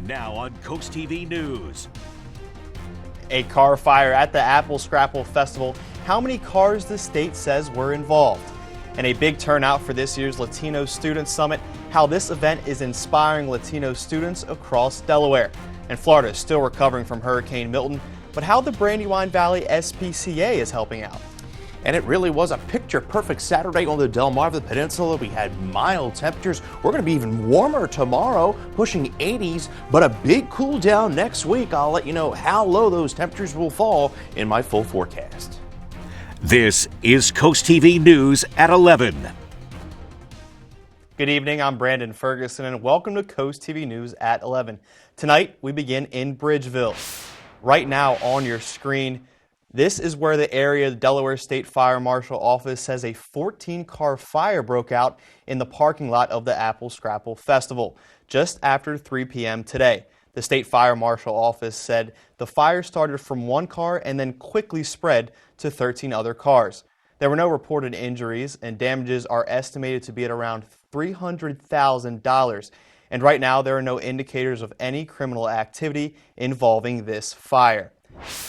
Now on CoastTV News. A car fire at the Apple Scrapple Festival. How many cars the state says were involved? And a big turnout for this year's Latino Student Summit. How this event is inspiring Latino students across Delaware. And Florida is still recovering from Hurricane Milton, but how the Brandywine Valley SPCA is helping out. And it really was a picture-perfect Saturday on the Delmarva Peninsula. We had mild temperatures. We're going to be even warmer tomorrow, pushing 80s, but a big cool down next week. I'll let you know how low those temperatures will fall in my full forecast. This is CoastTV News at 11. Good evening, I'm Brandon Ferguson, and welcome to CoastTV News at 11. Tonight, we begin in Bridgeville. Right now on your screen, this is where the area Delaware State Fire Marshal Office says a 14-car fire broke out in the parking lot of the Apple Scrapple Festival just after 3 p.m. today. The State Fire Marshal Office said the fire started from one car and then quickly spread to 13 other cars. There were no reported injuries, and damages are estimated to be at around $300,000. And right now, there are no indicators of any criminal activity involving this fire.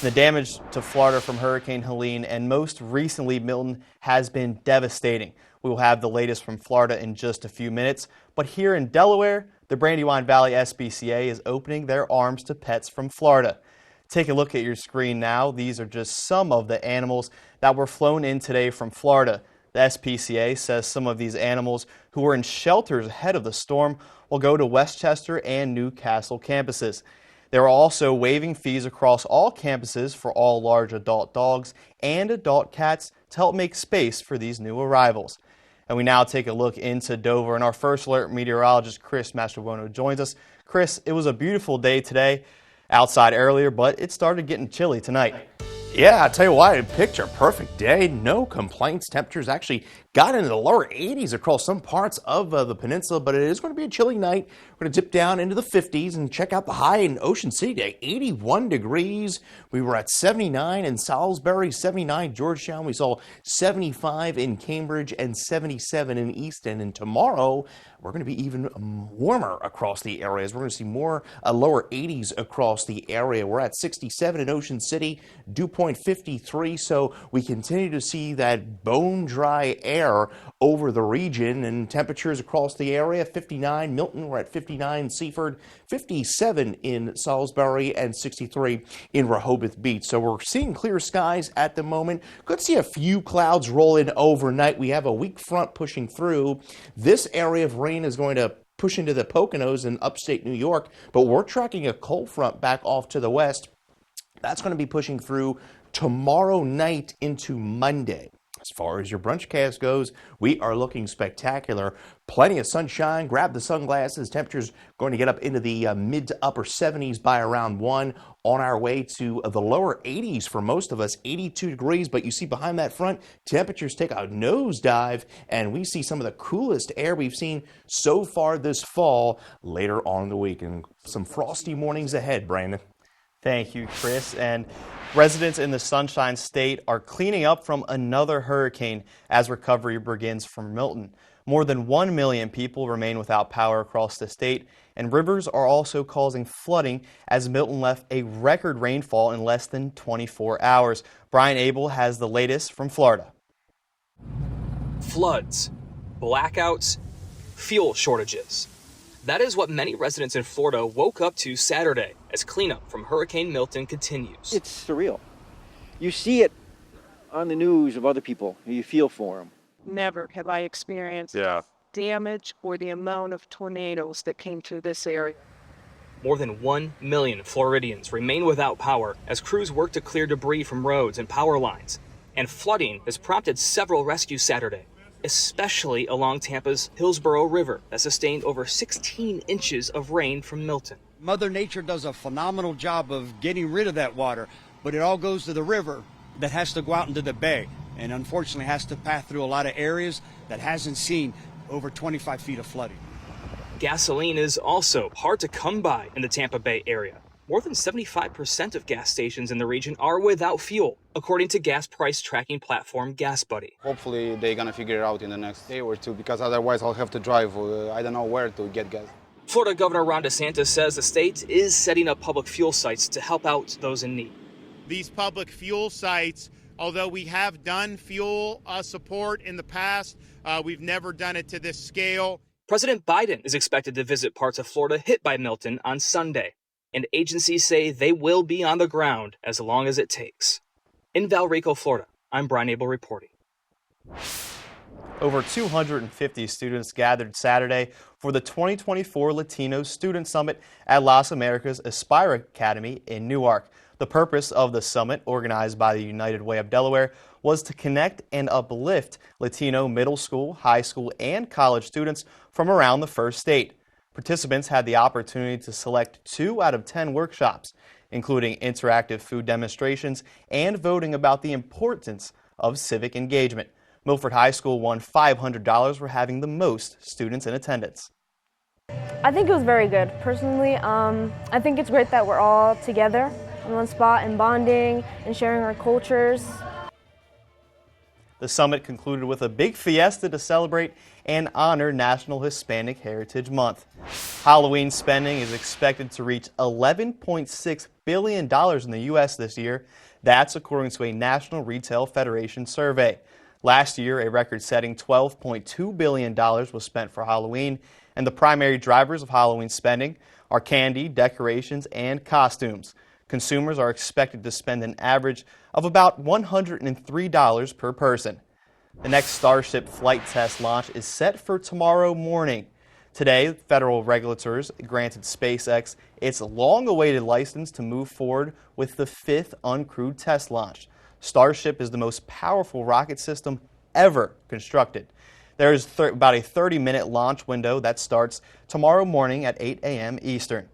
The damage to Florida from Hurricane Helene and most recently Milton has been devastating. We will have the latest from Florida in just a few minutes. But here in Delaware, the Brandywine Valley SPCA is opening their arms to pets from Florida. Take a look at your screen now. These are just some of the animals that were flown in today from Florida. The SPCA says some of these animals who were in shelters ahead of the storm will go to Westchester and Newcastle campuses. They are also waiving fees across all campuses for all large adult dogs and adult cats to help make space for these new arrivals. And we now take a look into Dover, and our first alert meteorologist Chris Mastrobuono joins us. Chris, it was a beautiful day today outside earlier, but it started getting chilly tonight. Yeah, I'll tell you what, a picture-perfect day. No complaints. Temperatures actually got into the lower 80s across some parts of the peninsula, but it is going to be a chilly night. We're going to dip down into the 50s and check out the high in Ocean City today, 81 degrees. We were at 79 in Salisbury, 79 Georgetown. We saw 75 in Cambridge and 77 in Easton. And tomorrow, we're going to be even warmer across the areas. We're going to see more lower 80s across the area. We're at 67 in Ocean City, dew point 53, so we continue to see that bone-dry air over the region, and temperatures across the area, 59 Milton, we're at 59 Seaford, 57 in Salisbury, and 63 in Rehoboth Beach. So we're seeing clear skies at the moment. Could see a few clouds roll in overnight. We have a weak front pushing through. This area of rain is going to push into the Poconos in upstate New York, but we're tracking a cold front back off to the west. That's going to be pushing through tomorrow night into Monday. As far as your brunch cast goes, we are looking spectacular. Plenty of sunshine. Grab the sunglasses. Temperatures going to get up into the mid to upper 70s by around 1. On our way to the lower 80s for most of us, 82 degrees. But you see behind that front, temperatures take a nosedive, and we see some of the coolest air we've seen so far this fall later on in the week. And some frosty mornings ahead, Brandon. Thank you, Chris. And residents in the Sunshine State are cleaning up from another hurricane as recovery begins from Milton. More than 1 million people remain without power across the state, and rivers are also causing flooding as Milton left a record rainfall in less than 24 hours. Brian Abel has the latest from Florida. Floods, blackouts, fuel shortages. That is what many residents in Florida woke up to Saturday as cleanup from Hurricane Milton continues. It's surreal. You see it on the news of other people, and you feel for them. Never have I experienced damage or the amount of tornadoes that came through this area. More than 1 million Floridians remain without power as crews work to clear debris from roads and power lines. And flooding has prompted several rescues Saturday, especially along Tampa's Hillsborough River that sustained over 16 inches of rain from Milton. Mother Nature does a phenomenal job of getting rid of that water, but it all goes to the river that has to go out into the bay, and unfortunately has to pass through a lot of areas that hasn't seen over 25 feet of flooding. Gasoline is also hard to come by in the Tampa Bay area. More than 75% of gas stations in the region are without fuel, according to gas price tracking platform GasBuddy. Hopefully they're going to figure it out in the next day or two, because otherwise I'll have to drive, I don't know where to get gas. Florida Governor Ron DeSantis says the state is setting up public fuel sites to help out those in need. These public fuel sites, although we have done fuel support in the past, we've never done it to this scale. President Biden is expected to visit parts of Florida hit by Milton on Sunday, and agencies say they will be on the ground as long as it takes. In Valrico, Florida, I'm Brian Abel reporting. Over 250 students gathered Saturday for the 2024 Latino Student Summit at Las Americas Aspire Academy in Newark. The purpose of the summit, organized by the United Way of Delaware, was to connect and uplift Latino middle school, high school, and college students from around the first state. Participants had the opportunity to select 2 out of 10 workshops, including interactive food demonstrations and voting about the importance of civic engagement. Milford High School won $500 for having the most students in attendance. I think it was very good. Personally, I think it's great that we're all together in one spot and bonding and sharing our cultures. The summit concluded with a big fiesta to celebrate and honor National Hispanic Heritage Month. Halloween spending is expected to reach $11.6 billion in the U.S. this year. That's according to a National Retail Federation survey. Last year, a record-setting $12.2 billion was spent for Halloween, and the primary drivers of Halloween spending are candy, decorations, and costumes. Consumers are expected to spend an average of about $103 per person. The next Starship flight test launch is set for tomorrow morning. Today, federal regulators granted SpaceX its long-awaited license to move forward with the 5th uncrewed test launch. Starship is the most powerful rocket system ever constructed. There is about a 30-minute launch window that starts tomorrow morning at 8 a.m. Eastern.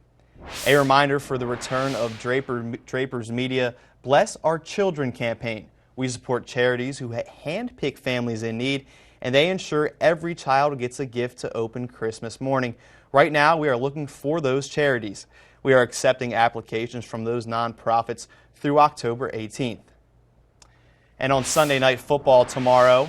A reminder for the return of Draper's Media Bless Our Children campaign. We support charities who handpick families in need, and they ensure every child gets a gift to open Christmas morning. Right now, we are looking for those charities. We are accepting applications from those nonprofits through October 18th. And on Sunday Night Football tomorrow,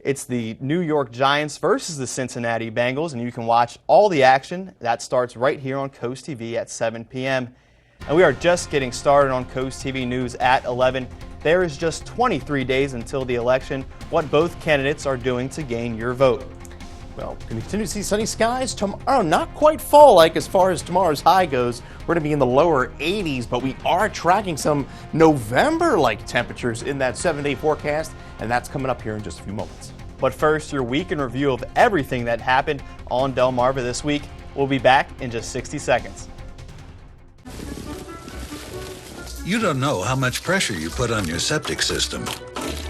it's the New York Giants versus the Cincinnati Bengals, and you can watch all the action. That starts right here on Coast TV at 7 p.m. And we are just getting started on Coast TV News at 11. There is just 23 days until the election. What both candidates are doing to gain your vote. Well, going to continue to see sunny skies tomorrow. Not quite fall-like as far as tomorrow's high goes. We're going to be in the lower 80s, but we are tracking some November-like temperatures in that 7-day forecast, and that's coming up here in just a few moments. But first, your week in review of everything that happened on Delmarva this week. We'll be back in just 60 seconds. You don't know how much pressure you put on your septic system,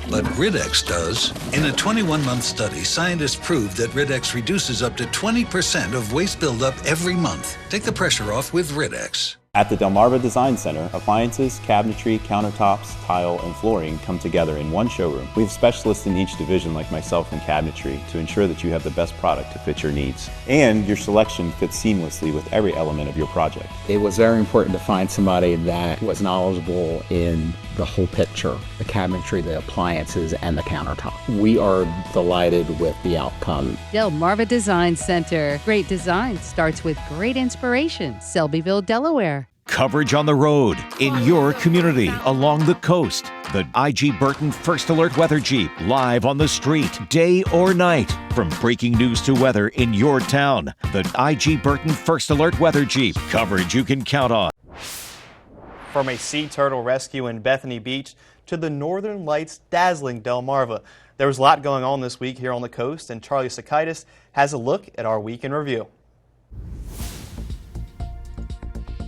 but Riddex does. In a 21-month study, scientists proved that Riddex reduces up to 20% of waste buildup every month. Take the pressure off with Riddex. At the Delmarva Design Center, appliances, cabinetry, countertops, tile, and flooring come together in one showroom. We have specialists in each division like myself in cabinetry to ensure that you have the best product to fit your needs. And your selection fits seamlessly with every element of your project. It was very important to find somebody that was knowledgeable in the whole picture, the cabinetry, the appliances, and the countertop. We are delighted with the outcome. Delmarva Design Center. Great design starts with great inspiration. Selbyville, Delaware. Coverage on the road, in your community, along the coast. The IG Burton First Alert Weather Jeep, live on the street, day or night. From breaking news to weather in your town. The IG Burton First Alert Weather Jeep, coverage you can count on. From a sea turtle rescue in Bethany Beach to the Northern Lights dazzling Delmarva. There was a lot going on this week here on the coast, and Charlie Sakaitis has a look at our week in review.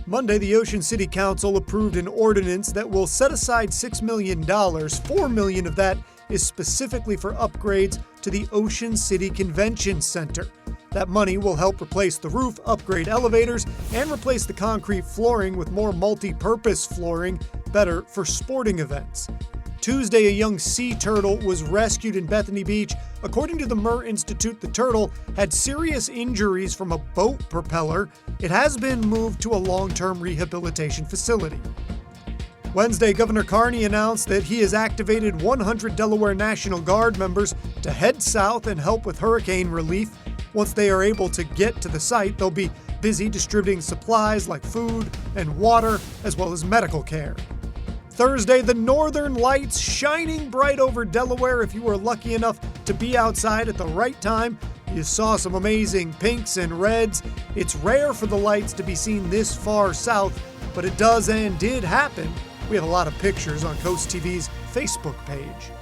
Monday, the Ocean City Council approved an ordinance that will set aside $6 million. $4 million of that is specifically for upgrades to the Ocean City Convention Center. That money will help replace the roof, upgrade elevators, and replace the concrete flooring with more multi-purpose flooring, better for sporting events. Tuesday, a young sea turtle was rescued in Bethany Beach. According to the Murr Institute, the turtle had serious injuries from a boat propeller. It has been moved to a long-term rehabilitation facility. Wednesday, Governor Carney announced that he has activated 100 Delaware National Guard members to head south and help with hurricane relief. Once they are able to get to the site, they'll be busy distributing supplies like food and water, as well as medical care. Thursday, the northern lights shining bright over Delaware. If you were lucky enough to be outside at the right time, you saw some amazing pinks and reds. It's rare for the lights to be seen this far south, but it does and did happen. We have a lot of pictures on CoastTV's Facebook page.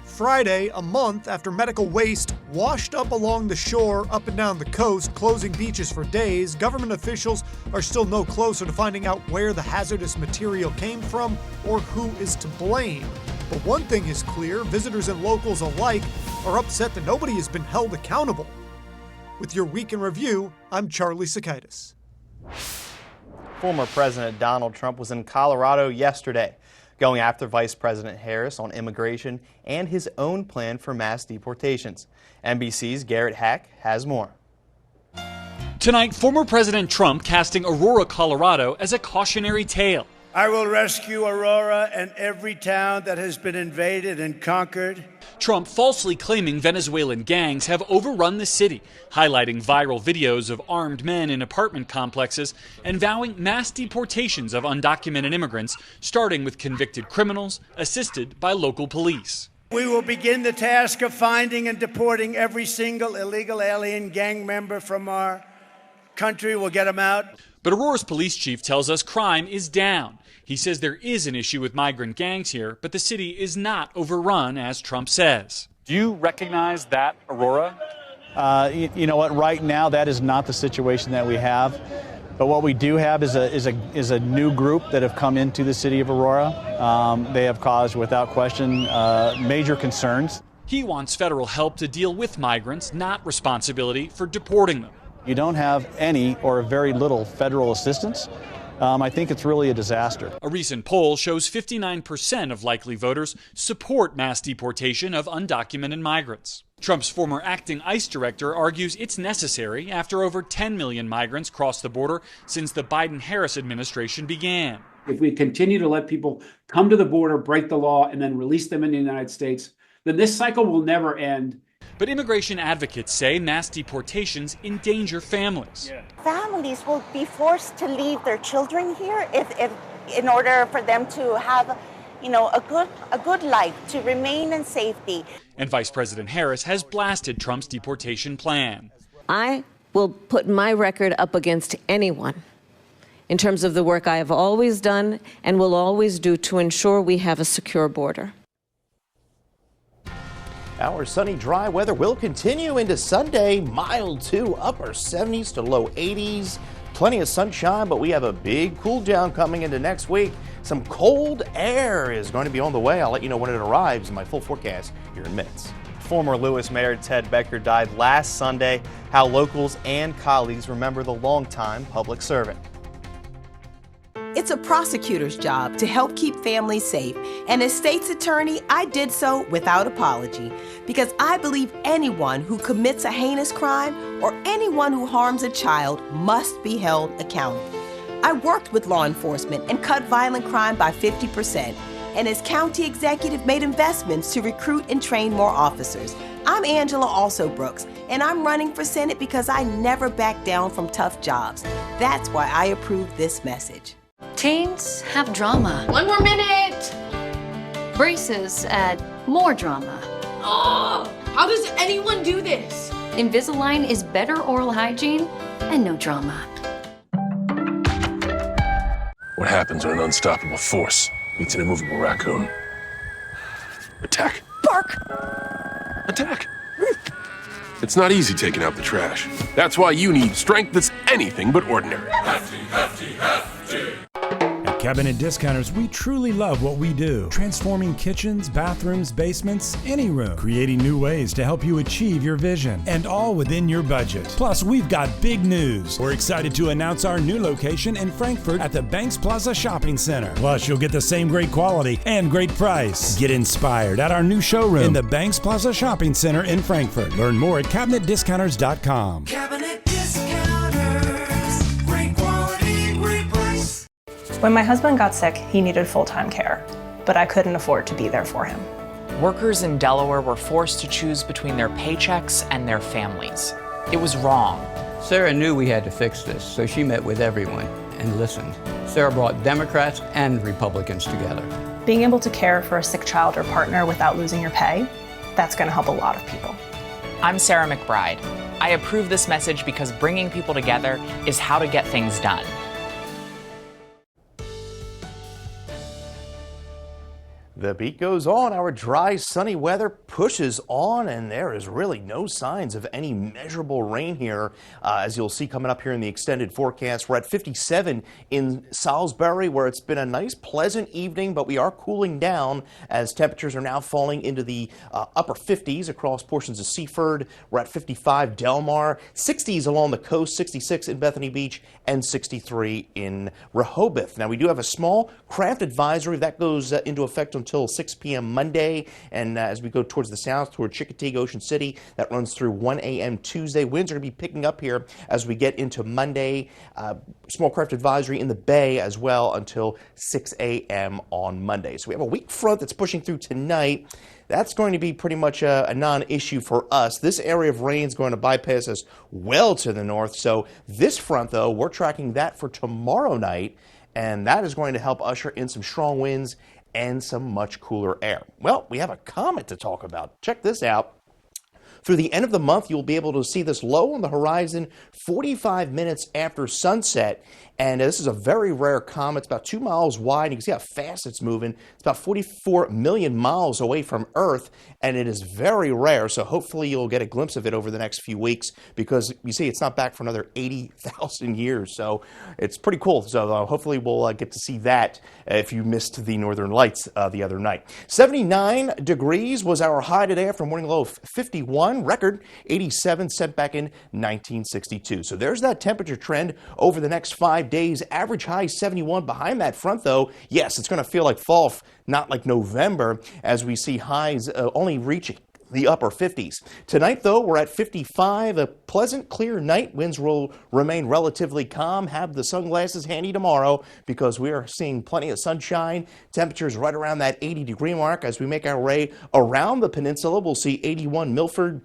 Friday, a month after medical waste washed up along the shore up and down the coast, closing beaches for days, government officials are still no closer to finding out where the hazardous material came from or who is to blame. But one thing is clear, visitors and locals alike are upset that nobody has been held accountable. With your Week in Review, I'm Charlie Sakaitis. Former President Donald Trump was in Colorado yesterday, going after Vice President Harris on immigration and his own plan for mass deportations. NBC's Garrett Hack has more. Tonight, former President Trump casting Aurora, Colorado as a cautionary tale. I will rescue Aurora and every town that has been invaded and conquered. Trump falsely claiming Venezuelan gangs have overrun the city, highlighting viral videos of armed men in apartment complexes and vowing mass deportations of undocumented immigrants, starting with convicted criminals assisted by local police. We will begin the task of finding and deporting every single illegal alien gang member from our country. We'll get them out. But Aurora's police chief tells us crime is down. He says there is an issue with migrant gangs here, but the city is not overrun, as Trump says. Do you recognize that, Aurora? You know what? Right now, that is not the situation that we have. But what we do have is a new group that have come into the city of Aurora. They have caused, without question, major concerns. He wants federal help to deal with migrants, not responsibility for deporting them. You don't have any or very little federal assistance. I think it's really a disaster. A recent poll shows 59% of likely voters support mass deportation of undocumented migrants. Trump's former acting ICE director argues it's necessary after over 10 million migrants crossed the border since the Biden-Harris administration began. If we continue to let people come to the border, break the law, and then release them in the United States, then this cycle will never end. But immigration advocates say mass deportations endanger families. Families will be forced to leave their children here if in order for them to have, a good life, to remain in safety. And Vice President Harris has blasted Trump's deportation plan. I will put my record up against anyone in terms of the work I have always done and will always do to ensure we have a secure border. Our sunny, dry weather will continue into Sunday. Mild to upper 70s to low 80s. Plenty of sunshine, but we have a big cool down coming into next week. Some cold air is going to be on the way. I'll let you know when it arrives in my full forecast here in minutes. Former Lewis Mayor Ted Becker died last Sunday. How locals and colleagues remember the longtime public servant. It's a prosecutor's job to help keep families safe, and as state's attorney, I did so without apology, because I believe anyone who commits a heinous crime or anyone who harms a child must be held accountable. I worked with law enforcement and cut violent crime by 50%, and as county executive made investments to recruit and train more officers. I'm Angela Alsobrooks, and I'm running for Senate because I never back down from tough jobs. That's why I approve this message. Teens have drama. 1 more minute. Braces add more drama. Oh, how does anyone do this? Invisalign is better oral hygiene and no drama. What happens when an unstoppable force meets an immovable raccoon? Attack. Bark! Attack. It's not easy taking out the trash. That's why you need strength that's anything but ordinary. Hefty, hefty, hefty. At Cabinet Discounters, we truly love what we do. Transforming kitchens, bathrooms, basements, any room. Creating new ways to help you achieve your vision. And all within your budget. Plus, we've got big news. We're excited to announce our new location in Frankfort at the Banks Plaza Shopping Center. Plus, you'll get the same great quality and great price. Get inspired at our new showroom in the Banks Plaza Shopping Center in Frankfort. Learn more at CabinetDiscounters.com. Cabinet Discounters. Great quality, great price. When my husband got sick, he needed full-time care, but I couldn't afford to be there for him. Workers in Delaware were forced to choose between their paychecks and their families. It was wrong. Sarah knew we had to fix this, so she met with everyone and listened. Sarah brought Democrats and Republicans together. Being able to care for a sick child or partner without losing your pay, that's going to help a lot of people. I'm Sarah McBride. I approve this message because bringing people together is how to get things done. The beat goes on. Our dry, sunny weather pushes on, and there is really no signs of any measurable rain here. As you'll see coming up here in the extended forecast, we're at 57 in Salisbury, where it's been a nice, pleasant evening, but we are cooling down as temperatures are now falling into the upper 50s across portions of Seaford. We're at 55 Del Mar, 60s along the coast, 66 in Bethany Beach, and 63 in Rehoboth. Now, we do have a small craft advisory that goes into effect until 6 p.m. Monday, and as we go towards the south, toward Chickatig, Ocean City, that runs through 1 a.m. Tuesday. Winds are going to be picking up here as we get into Monday. Small craft advisory in the Bay as well until 6 a.m. on Monday. So we have a weak front that's pushing through tonight. That's going to be pretty much a non-issue for us. This area of rain is going to bypass us well to the north. So this front, though, we're tracking that for tomorrow night, and that is going to help usher in some strong winds and some much cooler air. Well, we have a comet to talk about. Check this out. Through the end of the month, you'll be able to see this low on the horizon 45 minutes after sunset. And this is a very rare comet. It's about 2 miles wide. You can see how fast it's moving. It's about 44 million miles away from Earth, and it is very rare. So hopefully you'll get a glimpse of it over the next few weeks, because you see it's not back for another 80,000 years. So it's pretty cool. So hopefully we'll get to see that if you missed the Northern Lights the other night. 79 degrees was our high today after a morning low of 51. Record 87 set back in 1962. So there's that temperature trend over the next 5 days. Average high 71. Behind that front, though, yes, it's going to feel like fall, not like November, as we see highs only reaching the upper 50s. Tonight, though, we're at 55. A pleasant, clear night. Winds will remain relatively calm. Have the sunglasses handy tomorrow, because we are seeing plenty of sunshine. Temperatures right around that 80-degree mark. As we make our way around the peninsula, we'll see 81 Milford,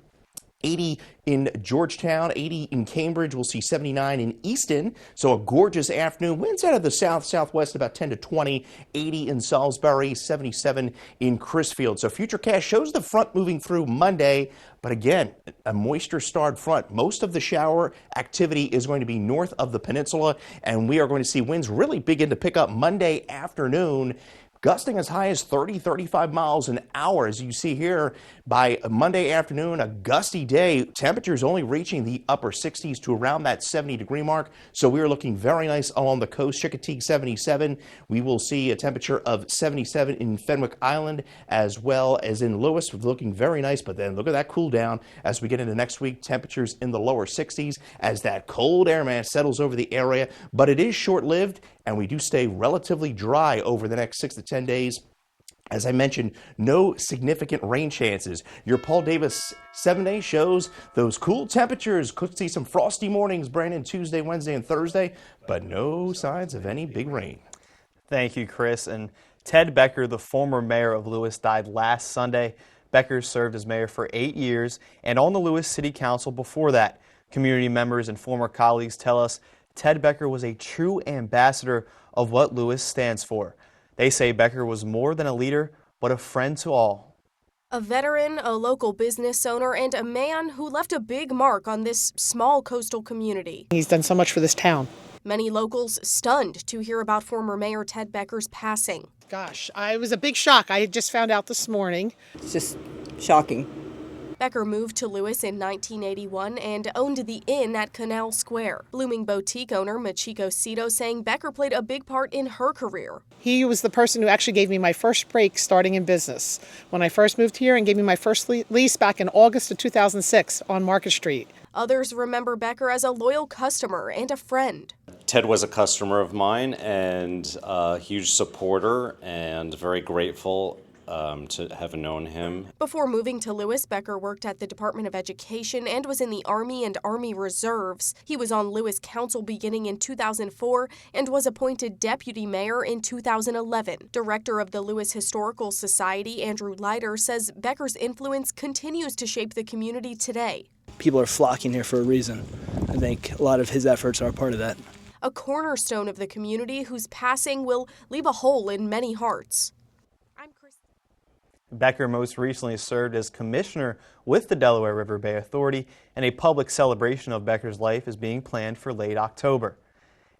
80 in Georgetown, 80 in Cambridge. We'll see 79 in Easton. So a gorgeous afternoon. Winds out of the south-southwest about 10 to 20, 80 in Salisbury, 77 in Crisfield. So Futurecast shows the front moving through Monday, but again, a moisture-starved front. Most of the shower activity is going to be north of the peninsula, and we are going to see winds really begin to pick up Monday afternoon, gusting as high as 30, 35 miles an hour. As you see here, by Monday afternoon, a gusty day, temperatures only reaching the upper 60s to around that 70-degree mark. So we are looking very nice along the coast. Chickatig 77. We will see a temperature of 77 in Fenwick Island as well as in Lewis. We're looking very nice, but then look at that cool down as we get into next week. Temperatures in the lower 60s as that cold air mass settles over the area, but it is short-lived, and we do stay relatively dry over the next 6 to 10 days. As I mentioned, no significant rain chances. Your Paul Davis 7-day shows those cool temperatures. Could see some frosty mornings, Brandon, Tuesday, Wednesday, and Thursday, but no signs of any big rain. Thank you, Chris. And Ted Becker, the former mayor of Lewis, died last Sunday. Becker served as mayor for 8 years and on the Lewis City Council before that. Community members and former colleagues tell us Ted Becker was a true ambassador of what Lewis stands for. They say Becker was more than a leader, but a friend to all. A veteran, a local business owner, and a man who left a big mark on this small coastal community. He's done so much for this town. Many locals stunned to hear about former Mayor Ted Becker's passing. Gosh, it was a big shock. I just found out this morning. It's just shocking. Becker moved to Lewis in 1981 and owned the Inn at Canal Square. Blooming boutique owner Machiko Cito saying Becker played a big part in her career. He was the person who actually gave me my first break starting in business when I first moved here, and gave me my first lease back in August of 2006 on Market Street. Others remember Becker as a loyal customer and a friend. Ted was a customer of mine and a huge supporter, and very grateful to have known him. Before moving to Lewis, Becker worked at the Department of Education and was in the Army and Army Reserves. He was on Lewis Council beginning in 2004 and was appointed deputy mayor in 2011. Director of the Lewis Historical Society, Andrew Leiter, says Becker's influence continues to shape the community today. People are flocking here for a reason. I think a lot of his efforts are a part of that. A cornerstone of the community whose passing will leave a hole in many hearts. Becker most recently served as commissioner with the Delaware River Bay Authority, and a public celebration of Becker's life is being planned for late October.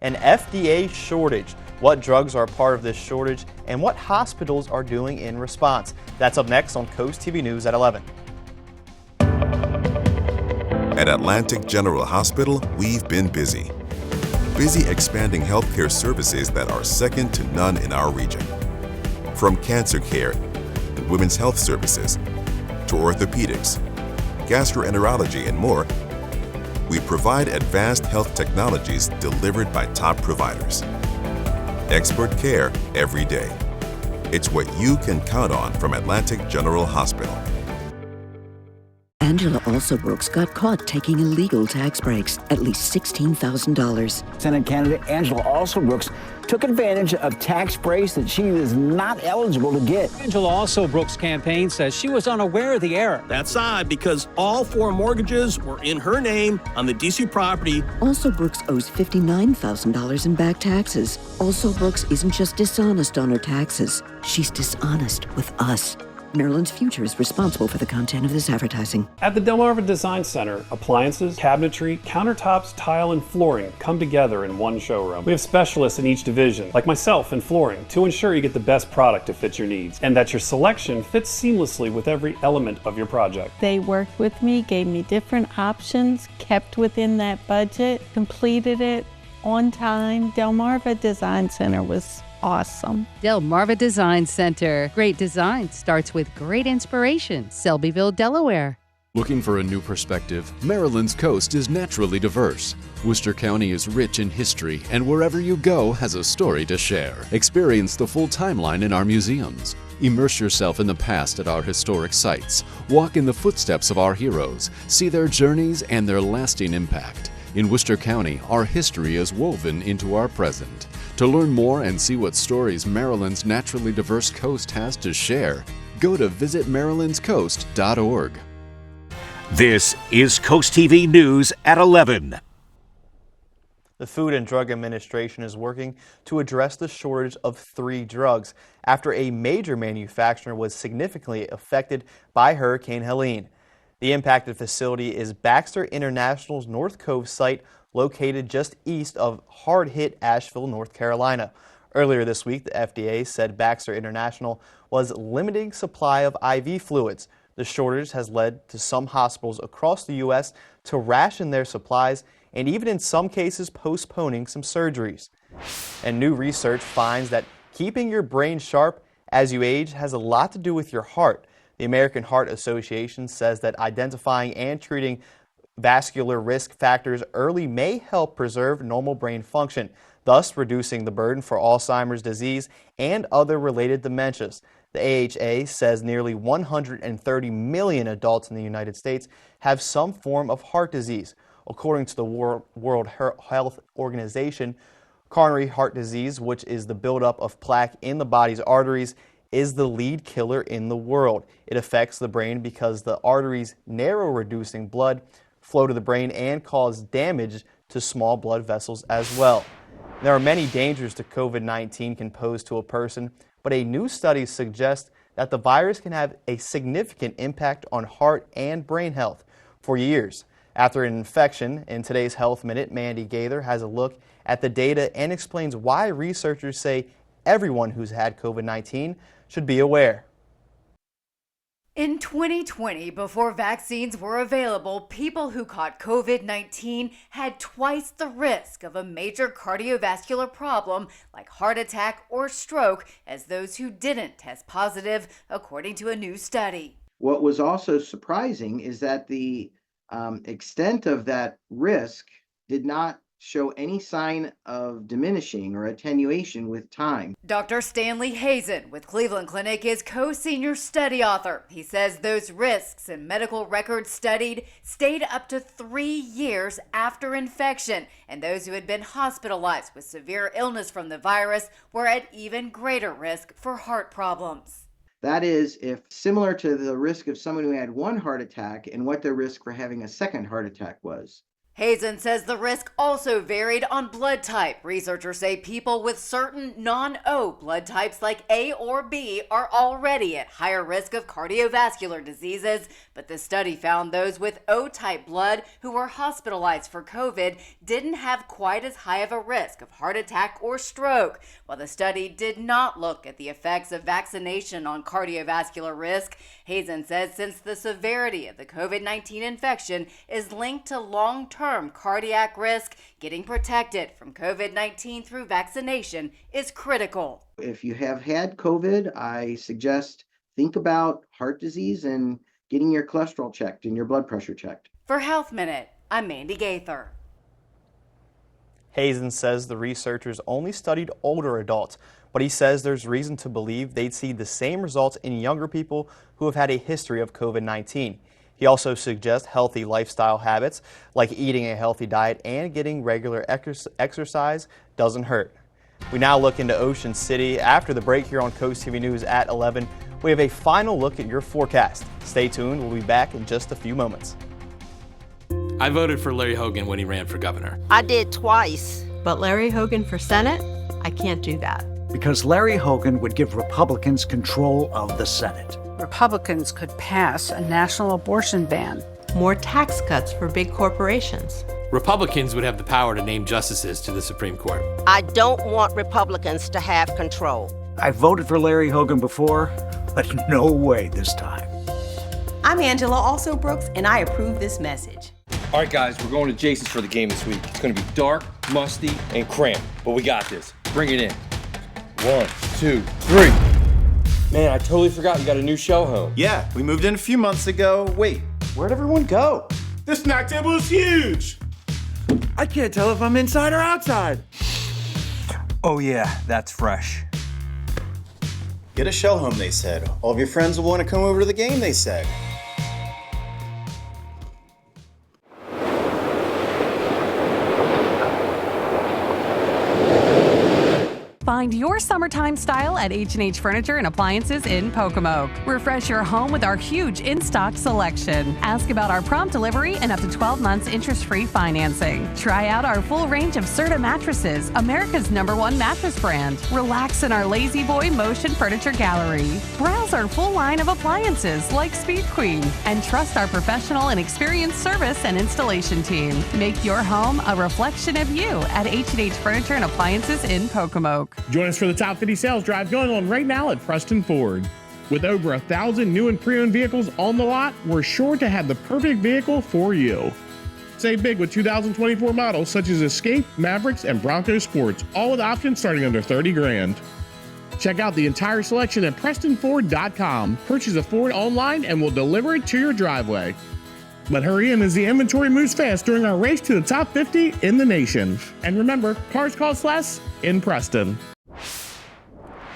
An FDA shortage. What drugs are part of this shortage and what hospitals are doing in response? That's up next on Coast TV News at 11. At Atlantic General Hospital, we've been busy. Busy expanding healthcare services that are second to none in our region. From cancer care and women's health services to orthopedics, gastroenterology, and more, we provide advanced health technologies delivered by top providers. Expert care every day. It's what you can count on from Atlantic General Hospital. Angela Alsobrooks got caught taking illegal tax breaks, at least $16,000. Senate candidate Angela Alsobrooks took advantage of tax breaks that she is not eligible to get. Angela Alsobrooks' campaign says she was unaware of the error. That's odd because all 4 mortgages were in her name on the D.C. property. Alsobrooks owes $59,000 in back taxes. Alsobrooks isn't just dishonest on her taxes. She's dishonest with us. Maryland's Future is responsible for the content of this advertising. At the Delmarva Design Center, appliances, cabinetry, countertops, tile, and flooring come together in one showroom. We have specialists in each division, like myself in flooring, to ensure you get the best product to fit your needs and that your selection fits seamlessly with every element of your project. They worked with me, gave me different options, kept within that budget, completed it on time. Delmarva Design Center was awesome. Delmarva Design Center. Great design starts with great inspiration. Selbyville, Delaware. Looking for a new perspective? Maryland's coast is naturally diverse. Worcester County is rich in history, and wherever you go has a story to share. Experience the full timeline in our museums. Immerse yourself in the past at our historic sites. Walk in the footsteps of our heroes. See their journeys and their lasting impact. In Worcester County, our history is woven into our present. To learn more and see what stories Maryland's naturally diverse coast has to share, go to visitmarylandscoast.org. This is Coast TV News at 11. The Food and Drug Administration is working to address the shortage of 3 drugs after a major manufacturer was significantly affected by Hurricane Helene. The impacted facility is Baxter International's North Cove site, located just east of hard-hit Asheville, North Carolina. Earlier this week, the FDA said Baxter International was limiting supply of IV fluids. The shortage has led to some hospitals across the U.S. to ration their supplies and even in some cases postponing some surgeries. And new research finds that keeping your brain sharp as you age has a lot to do with your heart. The American Heart Association says that identifying and treating vascular risk factors early may help preserve normal brain function, thus reducing the burden for Alzheimer's disease and other related dementias. The AHA says nearly 130 million adults in the United States have some form of heart disease. According to the World Health Organization, coronary heart disease, which is the buildup of plaque in the body's arteries, is the lead killer in the world. It affects the brain because the arteries narrow, reducing blood flow to the brain and cause damage to small blood vessels as well. There are many dangers that COVID-19 can pose to a person, but a new study suggests that the virus can have a significant impact on heart and brain health for years. After an infection, in today's Health Minute, Mandy Gaither has a look at the data and explains why researchers say everyone who's had COVID-19 should be aware. In 2020, before vaccines were available, people who caught COVID-19 had twice the risk of a major cardiovascular problem like heart attack or stroke as those who didn't test positive, according to a new study. What was also surprising is that the extent of that risk did not show any sign of diminishing or attenuation with time. Dr. Stanley Hazen with Cleveland Clinic is co-senior study author. He says those risks in medical records studied stayed up to 3 years after infection, and those who had been hospitalized with severe illness from the virus were at even greater risk for heart problems. That is, if similar to the risk of someone who had one heart attack and what their risk for having a second heart attack was. Hazen says the risk also varied on blood type. Researchers say people with certain non-O blood types like A or B are already at higher risk of cardiovascular diseases, but the study found those with O-type blood who were hospitalized for COVID didn't have quite as high of a risk of heart attack or stroke. While the study did not look at the effects of vaccination on cardiovascular risk, Hazen says since the severity of the COVID-19 infection is linked to long-term cardiac risk, getting protected from COVID-19 through vaccination is critical. If you have had COVID, I suggest think about heart disease and getting your cholesterol checked and your blood pressure checked. For Health Minute, I'm Mandy Gaither. Hazen says the researchers only studied older adults, but he says there's reason to believe they'd see the same results in younger people who have had a history of COVID-19. He also suggests healthy lifestyle habits like eating a healthy diet and getting regular exercise doesn't hurt. We now look into Ocean City. After the break here on Coast TV News at 11, we have a final look at your forecast. Stay tuned. We'll be back in just a few moments. I voted for Larry Hogan when he ran for governor. I did twice. But Larry Hogan for Senate? I can't do that. Because Larry Hogan would give Republicans control of the Senate. Republicans could pass a national abortion ban. More tax cuts for big corporations. Republicans would have the power to name justices to the Supreme Court. I don't want Republicans to have control. I voted for Larry Hogan before, but no way this time. I'm Angela Also Brooks, and I approve this message. All right, guys, we're going to Jason's for the game this week. It's going to be dark, musty, and cramped, but we got this. Bring it in. 1, 2, 3. Man, I totally forgot you got a new show home. Yeah, we moved in a few months ago. Wait, where'd everyone go? This snack table is huge. I can't tell if I'm inside or outside. Oh yeah, that's fresh. Get a show home, they said. All of your friends will want to come over to the game, they said. Find your summertime style at H&H Furniture and Appliances in Pocomoke. Refresh your home with our huge in-stock selection. Ask about our prompt delivery and up to 12 months interest-free financing. Try out our full range of Serta mattresses, America's #1 mattress brand. Relax in our Lazy Boy Motion Furniture Gallery. Browse our full line of appliances like Speed Queen and trust our professional and experienced service and installation team. Make your home a reflection of you at H&H Furniture and Appliances in Pocomoke. Join us for the Top 50 sales drive going on right now at Preston Ford. With over 1,000 new and pre-owned vehicles on the lot, we're sure to have the perfect vehicle for you. Save big with 2024 models such as Escape, Mavericks, and Bronco Sports, all with options starting under $30,000. Check out the entire selection at PrestonFord.com. Purchase a Ford online and we'll deliver it to your driveway. But hurry in as the inventory moves fast during our race to the top 50 in the nation. And remember, cars cost less in Preston.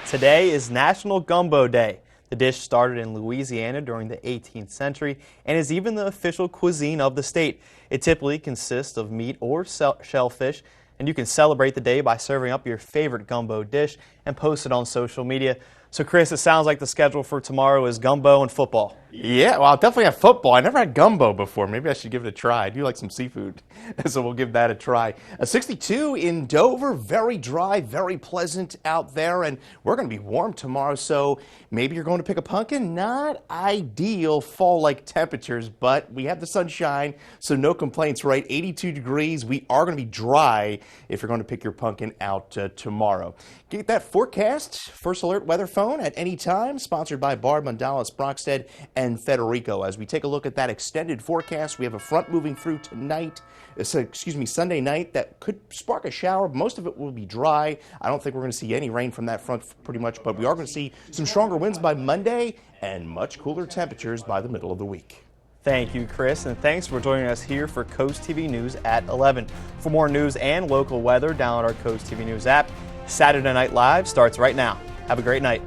Today is National Gumbo Day. The dish started in Louisiana during the 18th century and is even the official cuisine of the state. It typically consists of meat or shellfish, and you can celebrate the day by serving up your favorite gumbo dish and post it on social media. So, Chris, it sounds like the schedule for tomorrow is gumbo and football. Yeah, well, I'll definitely have football. I never had gumbo before. Maybe I should give it a try. I do like some seafood, so we'll give that a try. 62 in Dover, very dry, very pleasant out there, and we're going to be warm tomorrow, so maybe you're going to pick a pumpkin. Not ideal fall-like temperatures, but we have the sunshine, so no complaints, right? 82 degrees. We are going to be dry if you're going to pick your pumpkin out tomorrow. Get that forecast, First Alert weather phone at any time, sponsored by Barb, Mondalis, Brockstead, and Federico. As we take a look at that extended forecast, we have a front moving through tonight, Sunday night, that could spark a shower. Most of it will be dry. I don't think we're going to see any rain from that front pretty much, but we are going to see some stronger winds by Monday and much cooler temperatures by the middle of the week. Thank you, Chris, and thanks for joining us here for Coast TV News at 11. For more news and local weather, download our Coast TV News app. Saturday Night Live starts right now. Have a great night.